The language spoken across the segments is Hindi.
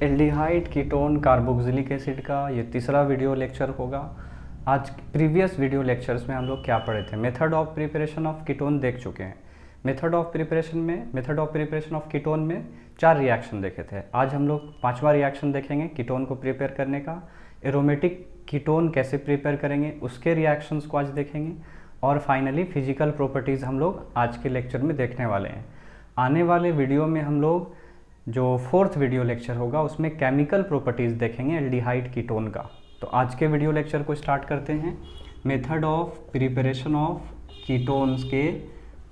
एल्डिहाइड कीटोन कार्बोक्सिलिक एसिड का ये तीसरा वीडियो लेक्चर होगा। आज प्रीवियस वीडियो लेक्चर्स में हम लोग क्या पढ़े थे, method of preparation of ketone देख चुके हैं। Method of preparation of ketone में 4 रिएक्शन देखे थे। आज हम लोग 5वां रिएक्शन देखेंगे कीटोन को प्रिपेयर करने का। एरोमेटिक कीटोन कैसे प्रिपेयर करेंगे उसके रिएक्शंस को आज देखेंगे और फाइनली फिजिकल प्रॉपर्टीज़ हम लोग आज के लेक्चर में देखने वाले हैं। आने वाले वीडियो में हम लोग जो 4th वीडियो लेक्चर होगा उसमें केमिकल प्रॉपर्टीज़ देखेंगे एल्डिहाइड कीटोन का। तो आज के वीडियो लेक्चर को स्टार्ट करते हैं। Method of preparation of ketones के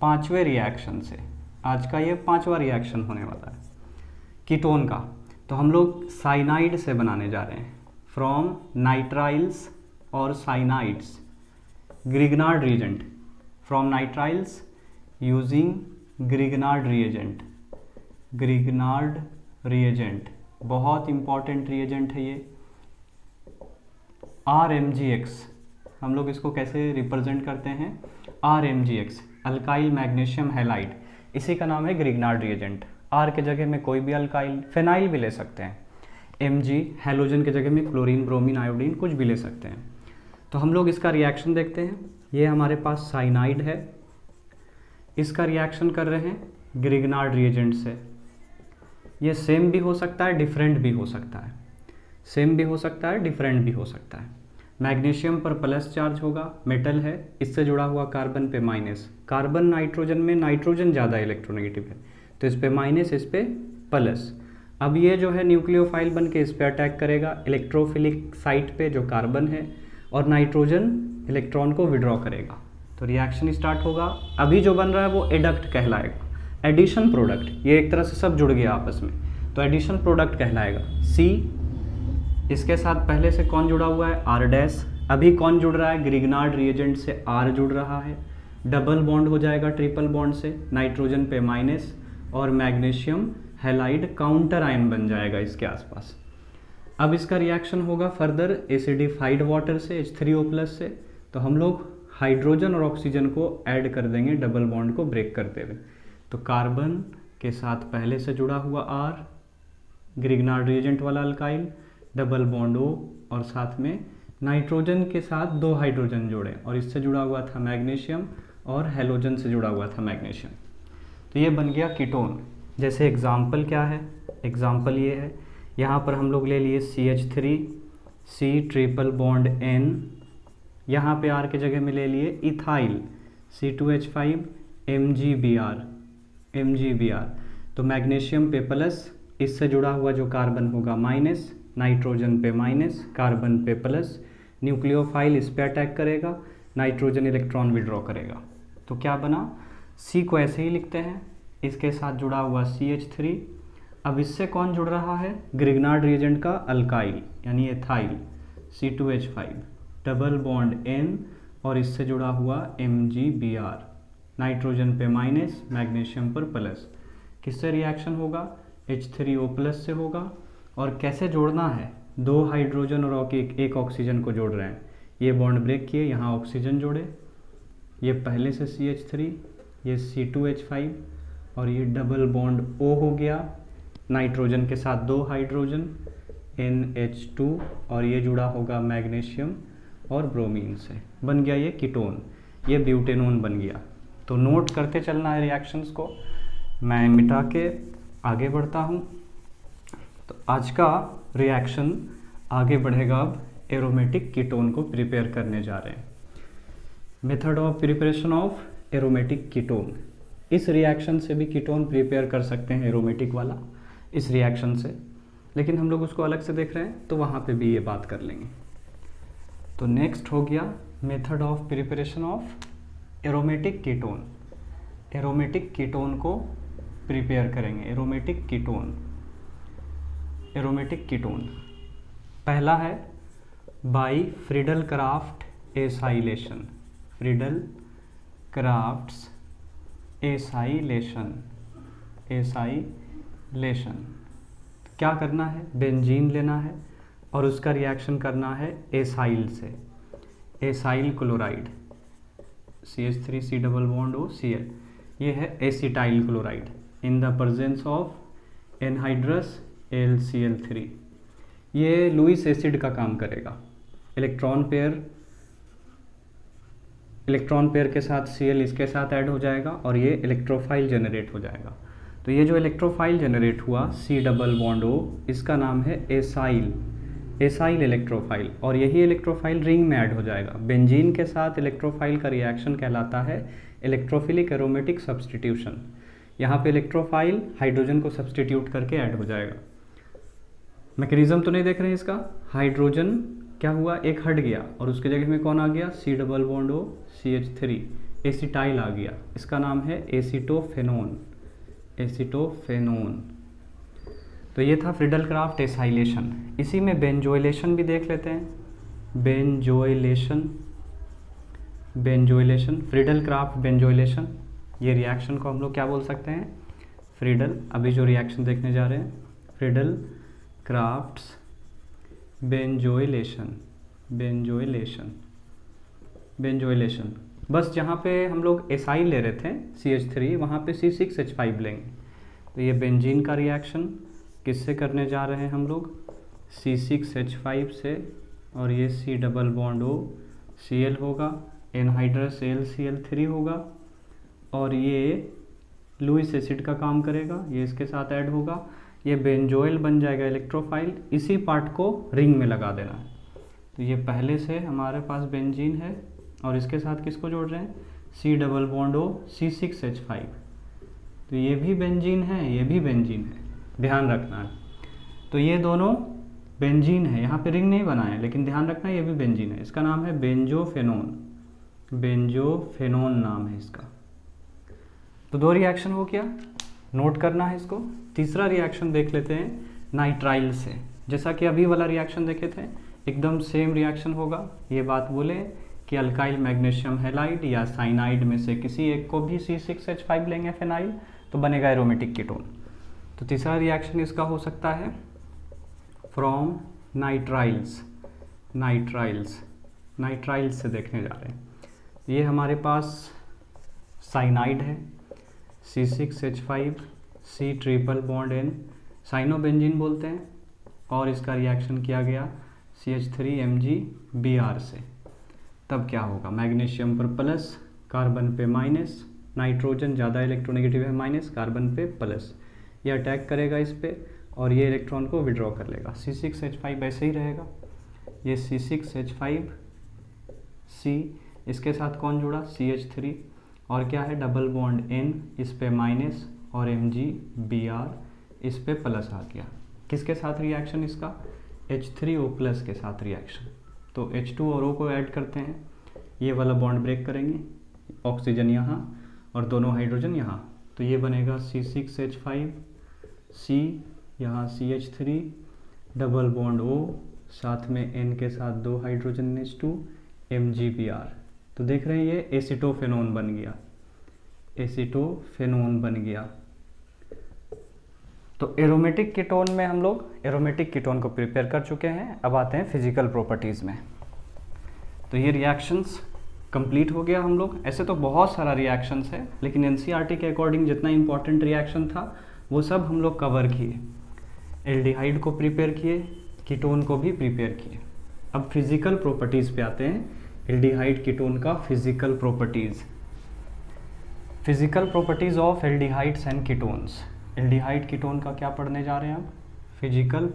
5वें रिएक्शन से। आज का ये 5वां रिएक्शन होने वाला है कीटोन का। तो हम लोग साइनाइड से बनाने जा रहे हैं, फ्रॉम नाइट्राइल्स और cyanides, Grignard reagent, from nitriles using Grignard reagent. Grignard reagent बहुत इंपॉर्टेंट रिएजेंट है ये। RMgX हम लोग इसको कैसे रिप्रेजेंट करते हैं, RMgX अल्काइल मैग्नीशियम हैलाइड, इसी का नाम है ग्रिग्नार्ड रिएजेंट। R के जगह में कोई भी अल्काइल, फेनाइल भी ले सकते हैं। Mg हैलोजन के जगह में क्लोरीन, ब्रोमीन, आयोडीन कुछ भी ले सकते हैं। तो हम लोग इसका रिएक्शन देखते हैं। ये हमारे पास साइनाइड है, इसका रिएक्शन कर रहे हैं ग्रिग्नार्ड रिएजेंट से। ये सेम भी हो सकता है, डिफरेंट भी हो सकता है, सेम भी हो सकता है, डिफरेंट भी हो सकता है। मैग्नीशियम पर प्लस चार्ज होगा, मेटल है, इससे जुड़ा हुआ कार्बन पे माइनस। कार्बन नाइट्रोजन में नाइट्रोजन ज़्यादा इलेक्ट्रोनेगेटिव है तो इस पे माइनस, इस पे प्लस। अब ये जो है न्यूक्लियोफाइल बन के इस पे अटैक करेगा इलेक्ट्रोफिलिक साइट पे जो कार्बन है, और नाइट्रोजन इलेक्ट्रॉन को विड्रॉ करेगा। तो रिएक्शन स्टार्ट होगा। अभी जो बन रहा है वो एडक्ट कहलाएगा, एडिशन प्रोडक्ट। ये एक तरह से सब जुड़ गया आपस में, तो एडिशन प्रोडक्ट कहलाएगा। C इसके साथ पहले से कौन जुड़ा हुआ है, R'। अभी कौन जुड़ रहा है, ग्रिग्नार्ड रिएजेंट से R जुड़ रहा है। डबल बॉन्ड हो जाएगा ट्रिपल बॉन्ड से, नाइट्रोजन पे माइनस, और मैग्नीशियम हैलाइड काउंटर आयन बन जाएगा इसके आसपास। अब इसका रिएक्शन होगा फर्दर एसिडिफाइड वाटर से, H3O+ से। तो हम लोग हाइड्रोजन और ऑक्सीजन को ऐड कर देंगे डबल बॉन्ड को ब्रेक करते हुए। तो कार्बन के साथ पहले से जुड़ा हुआ R, ग्रिग्नार्ड रिएजेंट वाला अल्काइल, डबल बॉन्ड O, और साथ में नाइट्रोजन के साथ 2 हाइड्रोजन जोड़े, और इससे जुड़ा हुआ था मैग्नीशियम, और हेलोजन से जुड़ा हुआ था मैग्नीशियम। तो ये बन गया कीटोन। जैसे एग्जाम्पल क्या है, एग्जाम्पल ये है, यहाँ पर हम लोग ले लिए CH3, C triple bond N, यहाँ पे R के जगह में ले लिए इथाइल, C2H5 MgBr। तो मैग्नीशियम पे प्लस, इससे जुड़ा हुआ जो कार्बन होगा माइनस, नाइट्रोजन पे माइनस, कार्बन पे प्लस, न्यूक्लियोफाइल इस पे अटैक करेगा, नाइट्रोजन इलेक्ट्रॉन विड्रॉ करेगा। तो क्या बना, C को ऐसे ही लिखते हैं, इसके साथ जुड़ा हुआ CH3। अब इससे कौन जुड़ रहा है, ग्रिग्नार्ड रिएजेंट का अल्काइल यानी ethyl, C2H5 double bond N, और इससे जुड़ा हुआ MgBr, नाइट्रोजन पे माइनस, मैग्नीशियम पर प्लस। किससे रिएक्शन होगा, H3O+ से होगा। और कैसे जोड़ना है, 2 हाइड्रोजन और एक ऑक्सीजन को जोड़ रहे हैं। ये बॉन्ड ब्रेक किए, यहाँ ऑक्सीजन जोड़े, ये पहले से CH3, ये C2H5, और ये डबल बॉन्ड O हो गया, नाइट्रोजन के साथ 2 हाइड्रोजन NH2, और ये जुड़ा होगा मैग्नीशियम और ब्रोमीन से। बन गया ये कीटोन, ये ब्यूटेनोन बन गया। तो नोट करते चलना है रिएक्शंस को। मैं मिटा के आगे बढ़ता हूँ। तो आज का रिएक्शन आगे बढ़ेगा। अब एरोमेटिक कीटोन को प्रिपेयर करने जा रहे हैं। Method of preparation of aromatic ketone. इस रिएक्शन से भी कीटोन प्रिपेयर कर सकते हैं, एरोमेटिक वाला इस रिएक्शन से, लेकिन हम लोग उसको अलग से देख रहे हैं तो वहाँ पे भी ये बात कर लेंगे। तो नेक्स्ट हो गया method of preparation of aromatic ketone. Aromatic ketone को प्रिपेयर करेंगे। एरोमेटिक कीटोन, एरोमेटिक कीटोन पहला है by Friedel Craft acylation. Friedel Crafts acylation, acylation क्या करना है, बेंजीन लेना है और उसका रिएक्शन करना है एसाइल से, acyl chloride, CH3C double bond O Cl, ये है acetyl chloride in the presence of anhydrous LCl3, ये लुईस एसिड का काम करेगा। इलेक्ट्रॉन पेयर के साथ Cl इसके साथ ऐड हो जाएगा और ये इलेक्ट्रोफाइल जनरेट हो जाएगा। तो ये जो इलेक्ट्रोफाइल जनरेट हुआ C डबल बॉन्ड O, इसका नाम है एसाइल इलेक्ट्रोफाइल, और यही इलेक्ट्रोफाइल रिंग में ऐड हो जाएगा। बेंजीन के साथ इलेक्ट्रोफाइल का रिएक्शन कहलाता है इलेक्ट्रोफिलिक एरोमेटिक सब्सटीट्यूशन। यहाँ पे इलेक्ट्रोफाइल हाइड्रोजन को सब्सटीट्यूट करके ऐड हो जाएगा। मैकेनिज्म तो नहीं देख रहे हैं इसका। हाइड्रोजन क्या हुआ, एक हट गया और उसके जगह में कौन आ गया, C double bond O CH3, acetyl आ गया। इसका नाम है एसीटोफेनोन। तो ये था फ्रीडल क्राफ्ट एसाइलेशन। इसी में बेंजोइलेशन भी देख लेते हैं। बेंजोइलेशन, फ्रीडल क्राफ्ट बेंजोइलेशन, ये रिएक्शन को हम लोग क्या बोल सकते हैं, फ्रीडल। अभी जो रिएक्शन देखने जा रहे हैं, फ्रीडल क्राफ्ट्स बेंजोइलेशन। बस जहाँ पे हम लोग एसाइल ले रहे थे CH3, वहाँ पे C6H5 लेंगे। तो ये बेंजीन का रिएक्शन किससे करने जा रहे हैं हम लोग, C6H5 से, और ये C double bond O Cl होगा, एनहाइड्रस LCl3 होगा, और ये लुईस एसिड का काम करेगा, ये इसके साथ ऐड होगा, ये बेंजोइल बन जाएगा इलेक्ट्रोफाइल। इसी पार्ट को रिंग में लगा देना है। तो ये पहले से हमारे पास बेंजीन है और इसके साथ किसको जोड़ रहे हैं, C double bond O C6H5। तो ये भी बेंजीन है, ये भी बेंजीन है, ध्यान रखना है। तो ये दोनों बेंजीन है, यहाँ पे रिंग नहीं बना है, लेकिन ध्यान रखना ये भी बेंजीन है। इसका नाम है बेंजोफेनोन नाम है इसका। तो 2 रिएक्शन हो गया, नोट करना है इसको। तीसरा रिएक्शन देख लेते हैं नाइट्राइल से। जैसा कि अभी वाला रिएक्शन देखे थे, एकदम सेम रिएक्शन होगा। ये बात बोले कि अल्काइल मैग्नीशियम हैलाइड या साइनाइड में से किसी एक को भी C6H5 लेंगे फेनाइल, तो बनेगा एरोमेटिक कीटोन। तो तीसरा रिएक्शन इसका हो सकता है फ्रॉम नाइट्राइल्स से देखने जा रहे हैं। ये हमारे पास साइनाइड है, C6H5 C triple bond N, cyanobenzene बोलते हैं, और इसका रिएक्शन किया गया CH3MgBr से। तब क्या होगा, मैग्नीशियम पर प्लस, कार्बन पे माइनस, नाइट्रोजन ज़्यादा इलेक्ट्रोनेगेटिव है माइनस, कार्बन पे प्लस। ये अटैक करेगा इस पे और ये इलेक्ट्रॉन को विड्रॉ कर लेगा। C6H5 ऐसे ही रहेगा, ये C6H5 C, इसके साथ कौन जुड़ा, CH3, और क्या है डबल बॉन्ड N, इस पे माइनस, और MgBr, इस पे प्लस आ गया। किसके साथ रिएक्शन इसका, H3O प्लस के साथ रिएक्शन। तो H2 और O को ऐड करते हैं, ये वाला बॉन्ड ब्रेक करेंगे, ऑक्सीजन यहाँ और दोनों हाइड्रोजन यहाँ। तो ये बनेगा C6H5 C, यहाँ CH3 डबल बॉन्ड O, साथ में N के साथ 2 हाइड्रोजन H2, MgBr। तो देख रहे हैं ये एसिटोफेनोन बन गया। तो एरोमेटिक कीटोन में हम लोग एरोमेटिक कीटोन को प्रिपेयर कर चुके हैं। अब आते हैं फिजिकल प्रॉपर्टीज़ में। तो ये रिएक्शंस कंप्लीट हो गया हम लोग। ऐसे तो बहुत सारा रिएक्शंस है, लेकिन एनसीईआरटी के अकॉर्डिंग जितना इंपॉर्टेंट रिएक्शन था वो सब हम लोग कवर किए। एल्डिहाइड को प्रिपेयर किए, कीटोन को भी प्रिपेयर किए। अब फिजिकल प्रॉपर्टीज़ पे आते हैं। एल्डिहाइड कीटोन का physical properties of aldehydes and ketones. Aldehyde ketone का क्या पढ़ने जा रहे हैं अब, फिजिकल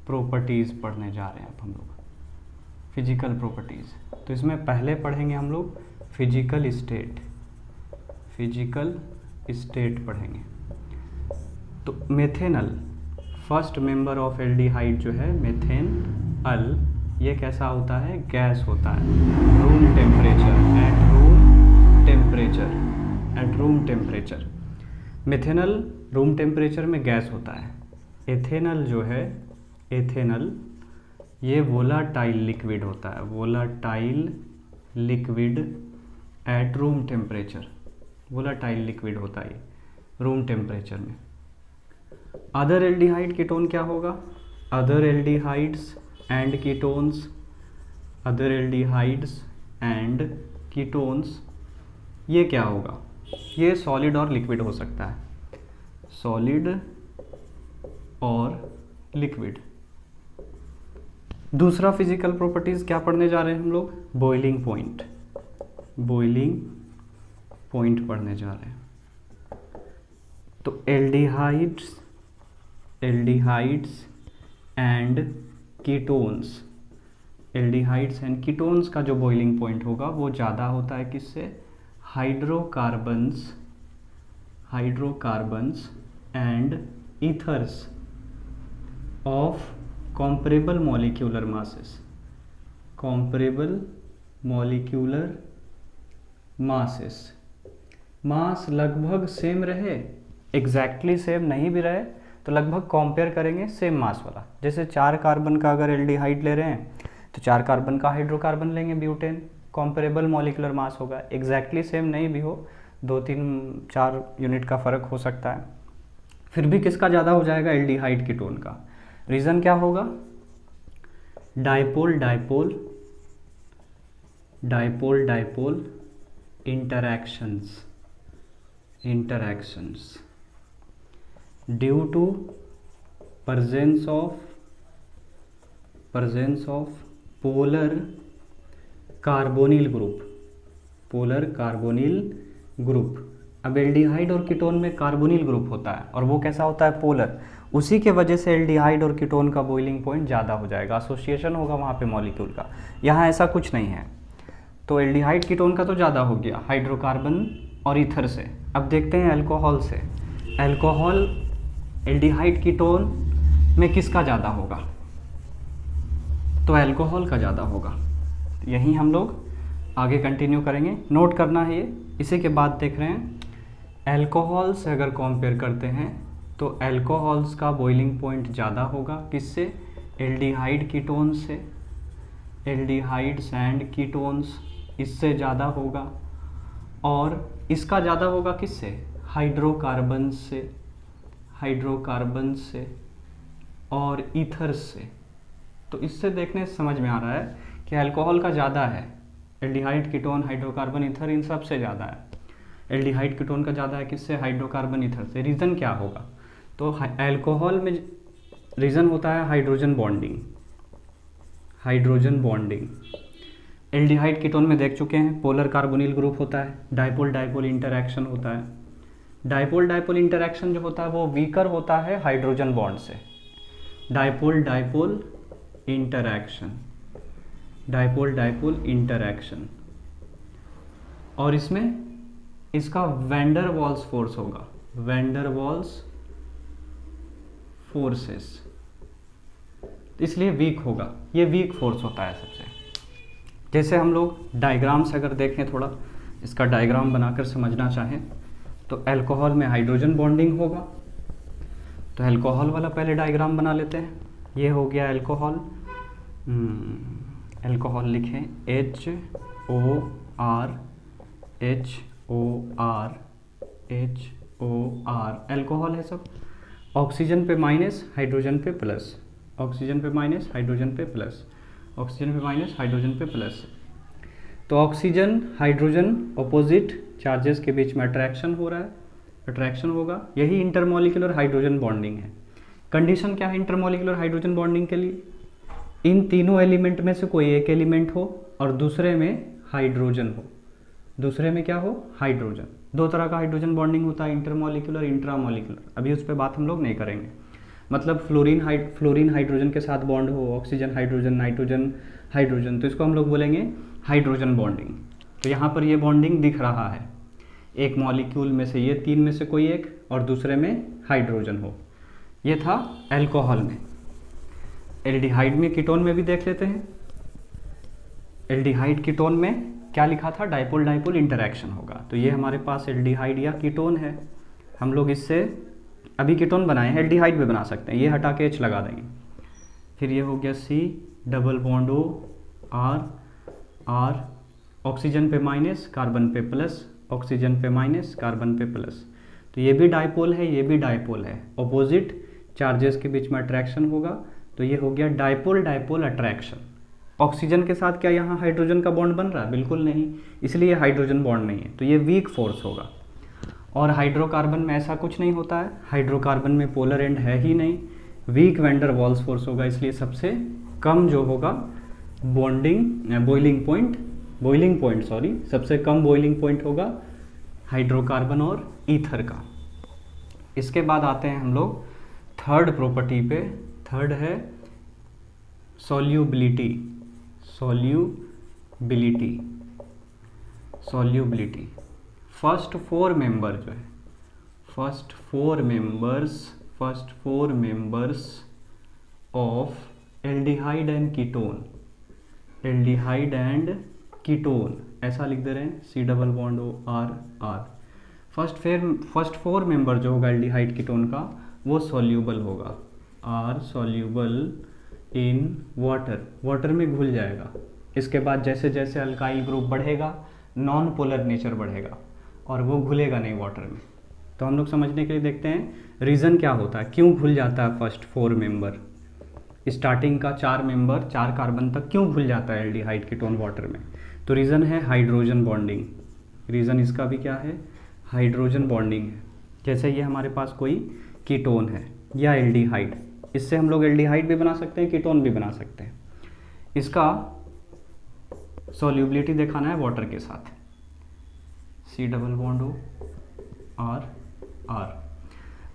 प्रॉपर्टीज़ पढ़ने जा रहे हैं अब हम लोग, फिजिकल प्रॉपर्टीज़। तो इसमें पहले पढ़ेंगे हम लोग फिजिकल स्टेट पढ़ेंगे। तो मेथेनल, फर्स्ट मेंबर ऑफ एल्डिहाइड जो है मेथेनल, ये कैसा होता है, गैस होता है, रूम टेम्परेचर। मेथेनल रूम टेम्परेचर में गैस होता है। एथेनल जो है, ये वोलाटाइल लिक्विड होता है, volatile liquid at room temperature, volatile liquid होता है रूम टेम्परेचर में। अदर एल्डिहाइड कीटोन क्या होगा, अदर एल्डिहाइड्स एंड कीटोन्स, ये क्या होगा, ये सॉलिड और लिक्विड हो सकता है। सॉलिड और लिक्विड। दूसरा फिजिकल प्रॉपर्टीज क्या पढ़ने जा रहे हैं हम लोग? Boiling point. बॉइलिंग पॉइंट पढ़ने जा रहे हैं। तो aldehydes and ketones, aldehydes and ketones का जो बॉइलिंग पॉइंट होगा वो ज़्यादा होता है किससे? Hydrocarbons and ethers of comparable molecular masses, comparable molecular masses। मास लगभग सेम रहे, एग्जैक्टली सेम नहीं भी रहे तो लगभग कंपेयर करेंगे सेम मास वाला। जैसे 4 कार्बन का अगर एल्डिहाइड ले रहे हैं तो 4 कार्बन का हाइड्रोकार्बन लेंगे ब्यूटेन, कंपेरेबल मॉलिक्यूलर मास होगा। एग्जैक्टली सेम नहीं भी हो, 2-3-4 यूनिट का फ़र्क हो सकता है, फिर भी किसका ज़्यादा हो जाएगा? एल्डिहाइड कीटोन का। रीज़न क्या होगा? Dipole interactions due to presence of polar carbonyl group. अब एल्डिहाइड और कीटोन में कार्बोनिल ग्रुप होता है और वो कैसा होता है? पोलर। उसी के वजह से एल्डिहाइड और कीटोन का बॉइलिंग पॉइंट ज़्यादा हो जाएगा, एसोसिएशन होगा वहाँ पे मॉलिक्यूल का। यहाँ ऐसा कुछ नहीं है। तो एल्डिहाइड कीटोन का तो ज़्यादा हो गया हाइड्रोकार्बन और ईथर से। अब देखते हैं अल्कोहल से। अल्कोहल एल्डिहाइड कीटोन में किसका ज़्यादा होगा? तो अल्कोहल का ज़्यादा होगा। यहीं हम लोग आगे कंटिन्यू करेंगे, नोट करना है ये। इसी के बाद देख रहे हैं अल्कोहल से अगर कंपेयर करते हैं तो अल्कोहल्स का बॉइलिंग पॉइंट ज़्यादा होगा किससे? एल्डिहाइड कीटोन से। एल्डिहाइड्स एंड कीटोन्स इससे ज़्यादा होगा, और इसका ज़्यादा होगा किससे? हाइड्रोकार्बन से और ईथर्स से। तो इससे देखने से समझ में आ रहा है कि अल्कोहल का ज़्यादा है, एल्डिहाइड कीटोन हाइड्रोकार्बन ईथर इन सब से ज़्यादा है। एल्डिहाइड कीटोन का ज़्यादा है किससे? हाइड्रोकार्बन ईथर से। रीज़न क्या होगा? तो अल्कोहल में रीज़न होता है हाइड्रोजन बॉन्डिंग। एल्डिहाइड कीटोन में देख चुके हैं, पोलर कार्बोनिल ग्रुप होता है, डाइपोल इंटरैक्शन होता है। डाइपोल इंटरैक्शन जो होता है वो वीकर होता है हाइड्रोजन बॉन्ड से। डाइपोल इंटरैक्शन, और इसमें इसका वैंडर वाल्स फोर्स होगा, वैंडर वाल्स फोर्सेस, इसलिए वीक होगा। ये वीक फोर्स होता है सबसे। जैसे हम लोग डायग्राम से अगर देखें, थोड़ा इसका डायग्राम बनाकर समझना चाहें तो अल्कोहल में हाइड्रोजन बॉन्डिंग होगा। तो अल्कोहल वाला पहले डायग्राम बना लेते हैं। ये हो गया अल्कोहल। अल्कोहल लिखें HOR अल्कोहल है सब। ऑक्सीजन पे माइनस, हाइड्रोजन पे प्लस, ऑक्सीजन पे माइनस, हाइड्रोजन पे प्लस, ऑक्सीजन पे माइनस, हाइड्रोजन पे प्लस। तो ऑक्सीजन हाइड्रोजन ऑपोजिट चार्जेस के बीच में अट्रैक्शन हो रहा है, अट्रैक्शन होगा। यही इंटरमॉलिक्यूलर हाइड्रोजन बॉन्डिंग है। कंडीशन क्या है इंटरमॉलिक्यूलर हाइड्रोजन बॉन्डिंग के लिए? इन तीनों एलिमेंट में से कोई एक एलिमेंट हो और दूसरे में हाइड्रोजन हो। दूसरे में क्या हो? हाइड्रोजन। 2 तरह का हाइड्रोजन बॉन्डिंग होता है, इंटरमॉलिक्यूलर, इंट्रामॉलिक्यूलर। अभी उस पर बात हम लोग नहीं करेंगे। मतलब फ्लोरीन हाइड्रोजन के साथ बॉन्ड हो, ऑक्सीजन हाइड्रोजन, नाइट्रोजन हाइड्रोजन, तो इसको हम लोग बोलेंगे हाइड्रोजन बॉन्डिंग। तो यहाँ पर ये बॉन्डिंग दिख रहा है, एक मॉलिक्यूल में से, ये 3 में से कोई एक, और दूसरे में हाइड्रोजन हो। ये था अल्कोहल में। एल्डिहाइड में, कीटोन में भी देख लेते हैं। एल्डिहाइड कीटोन में क्या लिखा था? डाइपोल इंटरैक्शन होगा। तो ये हमारे पास एल्डिहाइड या कीटोन है। हम लोग इससे अभी कीटोन बनाए हैं, एल्डिहाइड भी बना सकते हैं। ये हटा के H लगा देंगे। फिर ये हो गया C double bond O R, oxygen पे माइनस, कार्बन पे प्लस, ऑक्सीजन पे माइनस, कार्बन पे प्लस। तो ये भी डाइपोल है, ये भी डाइपोल है। ऑपोजिट चार्जेस के बीच में अट्रैक्शन होगा। तो ये हो गया डाइपोल अट्रैक्शन। ऑक्सीजन के साथ क्या यहाँ हाइड्रोजन का बॉन्ड बन रहा है? बिल्कुल नहीं, इसलिए हाइड्रोजन बॉन्ड नहीं है। तो ये वीक फोर्स होगा। और हाइड्रोकार्बन में ऐसा कुछ नहीं होता है, हाइड्रोकार्बन में पोलर एंड है ही नहीं, वीक वैन डर वाल्स फोर्स होगा, इसलिए सबसे कम जो होगा बॉइलिंग पॉइंट सबसे कम बॉइलिंग पॉइंट होगा हाइड्रोकार्बन और ईथर का। इसके बाद आते हैं हम लोग थर्ड प्रॉपर्टी पे। थर्ड है solubility. First four members of aldehyde and ketone, ऐसा लिख दे रहे हैं, C double bond O R R। First four member जो होगा एल्डिहाइड कीटोन का वो सॉल्यूबल होगा, आर सॉल्यूबल इन वाटर में घुल जाएगा। इसके बाद जैसे जैसे अल्काइल ग्रुप बढ़ेगा नॉन पोलर नेचर बढ़ेगा और वो घुलेगा नहीं वाटर में। तो हम लोग समझने के लिए देखते हैं रीज़न क्या होता है, क्यों घुल जाता है फर्स्ट फोर मेंबर, स्टार्टिंग का 4 मेंबर 4 कार्बन तक क्यों घुल जाता है एल्डिहाइड कीटोन वाटर में। तो रीज़न है हाइड्रोजन बॉन्डिंग। रीज़न इसका भी क्या है, हाइड्रोजन बॉन्डिंग है। जैसे ये हमारे पास कोई कीटोन है या एल्डिहाइड, इससे हम लोग एल्डिहाइड भी बना सकते हैं, कीटोन भी बना सकते हैं। इसका सॉल्युबिलिटी दिखाना है वाटर के साथ, C double bond O R R।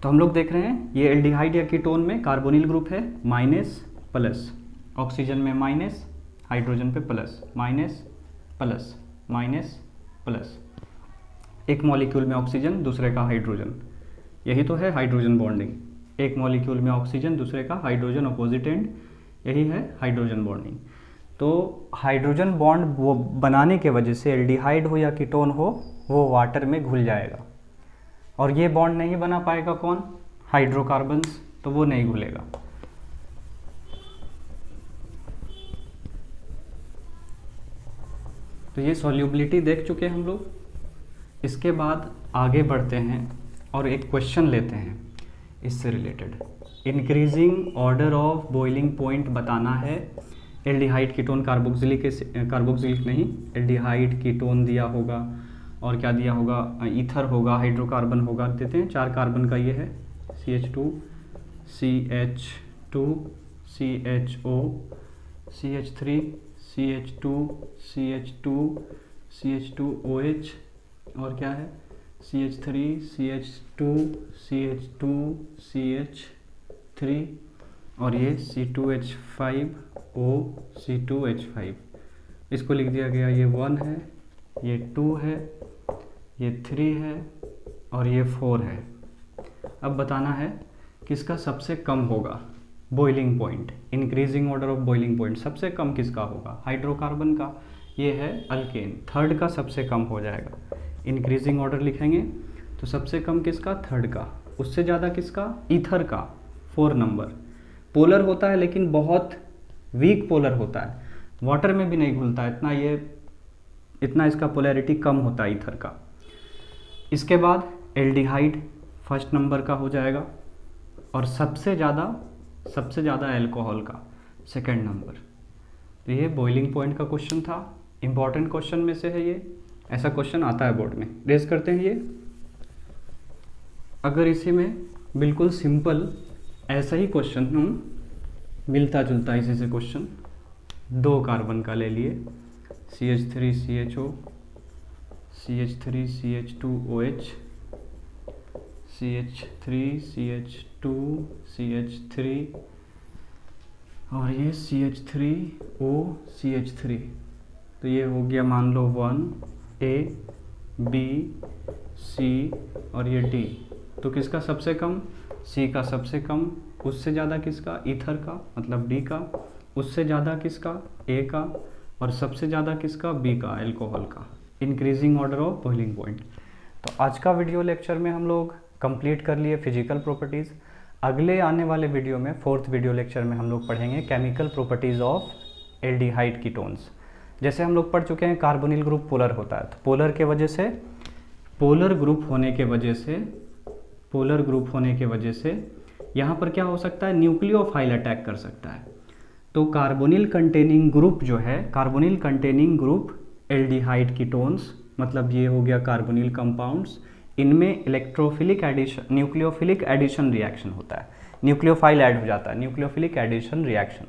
तो हम लोग देख रहे हैं ये एल्डिहाइड या कीटोन में कार्बोनिल ग्रुप है माइनस प्लस, ऑक्सीजन में माइनस, हाइड्रोजन पे plus, minus plus minus plus, एक मॉलिक्यूल में ऑक्सीजन दूसरे का हाइड्रोजन, यही तो है हाइड्रोजन बॉन्डिंग। एक मॉलिक्यूल में ऑक्सीजन दूसरे का हाइड्रोजन अपोजिट एंड, यही है हाइड्रोजन बॉन्डिंग। तो हाइड्रोजन बॉन्ड वो बनाने के वजह से एल्डिहाइड हो या कीटोन हो वो वाटर में घुल जाएगा, और ये बॉन्ड नहीं बना पाएगा कौन, हाइड्रोकार्बन्स, तो वो नहीं घुलेगा। तो ये सॉल्युबिलिटी देख चुके हम लोग। इसके बाद आगे बढ़ते हैं और एक क्वेश्चन लेते हैं इससे related. Increasing order of boiling point बताना है। एल्डिहाइड कीटोन कार्बोक्सिलिक नहीं, एल्डिहाइड कीटोन दिया होगा और क्या दिया होगा, ईथर होगा, हाइड्रोकार्बन होगा, देते हैं 4 कार्बन का ये है, CH2 CH2 CHO CH3 CH2 CH2 CH2OH और क्या है CH3 CH2 CH2 CH3 और ये C2H5O C2H5। इसको लिख दिया गया, ये 1 है, ये 2 है, ये 3 है और ये 4 है। अब बताना है किसका सबसे कम होगा boiling point, increasing order of boiling point सबसे कम किसका होगा, हाइड्रोकार्बन का, ये है अल्केन, थर्ड का सबसे कम हो जाएगा। इंक्रीजिंग ऑर्डर लिखेंगे तो सबसे कम किसका, थर्ड का, उससे ज़्यादा किसका, ईथर का, 4 नंबर। पोलर होता है लेकिन बहुत वीक पोलर होता है, वाटर में भी नहीं घुलता है, इतना इसका पोलैरिटी कम होता है ईथर का। इसके बाद एल्डिहाइड फर्स्ट नंबर का हो जाएगा और सबसे ज़्यादा अल्कोहल का सेकंड नंबर। तो ये बॉइलिंग पॉइंट का क्वेश्चन था, इंपॉर्टेंट क्वेश्चन में से है ये, ऐसा क्वेश्चन आता है बोर्ड में, रेज करते हैं ये। अगर इसी में बिल्कुल सिंपल ऐसा ही क्वेश्चन हम मिलता जुलता इसी से क्वेश्चन 2 कार्बन का ले लिए, CH3 CHO CH3 CH2OH CH3 CH2 CH3 और ये CH3O CH3। तो ये हो गया मान लो 1A B C और ये D। तो किसका सबसे कम, C का सबसे कम, उससे ज़्यादा किसका, ईथर का मतलब D का, उससे ज़्यादा किसका, A का, और सबसे ज़्यादा किसका, B का, अल्कोहल का। Increasing order of boiling point. तो आज का वीडियो लेक्चर में हम लोग कंप्लीट कर लिए फिजिकल प्रॉपर्टीज़। अगले आने वाले वीडियो में 4th वीडियो लेक्चर में हम लोग पढ़ेंगे chemical properties of aldehyde ketones. जैसे हम लोग पढ़ चुके हैं कार्बोनिल ग्रुप पोलर होता है, तो पोलर ग्रुप होने के वजह से यहाँ पर क्या हो सकता है, न्यूक्लियोफाइल अटैक कर सकता है। तो कार्बोनिल कंटेनिंग ग्रुप जो है, carbonyl containing group aldehyde ketones, मतलब ये हो गया कार्बोनिल कंपाउंड्स, इनमें electrophilic addition, nucleophilic addition reaction होता है, न्यूक्लियोफाइल ऐड हो जाता है, न्यूक्लियोफिलिक एडिशन रिएक्शन।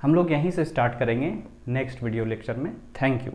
हम लोग यहीं से स्टार्ट करेंगे नेक्स्ट वीडियो लेक्चर में। Thank you.